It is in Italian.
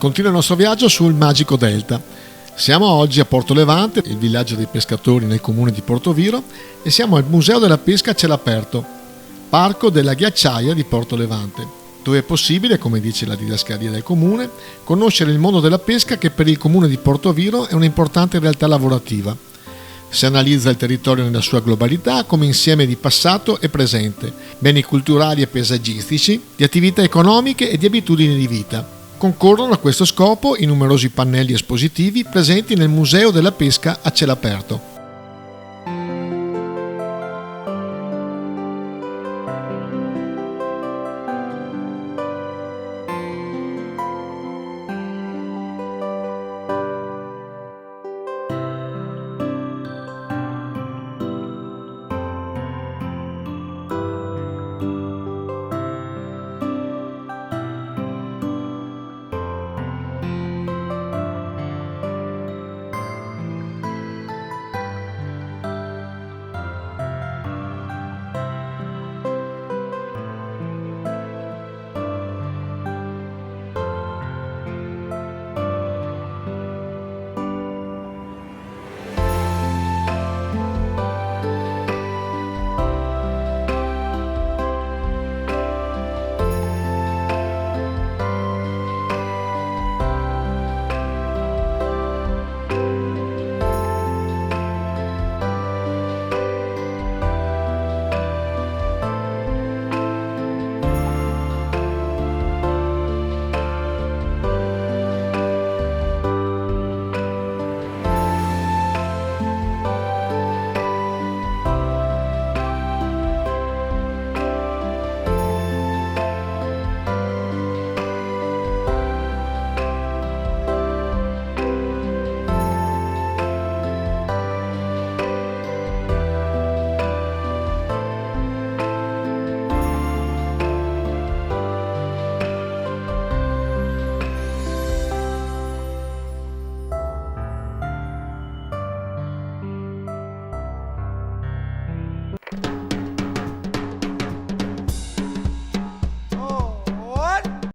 Continua il nostro viaggio sul magico delta. Siamo oggi a Porto Levante, il villaggio dei pescatori nel comune di Portoviro, e siamo al Museo della Pesca a cielo aperto, parco della ghiacciaia di Porto Levante, dove è possibile, come dice la didascalia del comune, conoscere il mondo della pesca che per il comune di Portoviro è un'importante realtà lavorativa. Si analizza il territorio nella sua globalità come insieme di passato e presente, beni culturali e paesaggistici, di attività economiche e di abitudini di vita. Concorrono a questo scopo i numerosi pannelli espositivi presenti nel Museo della Pesca a cielo aperto.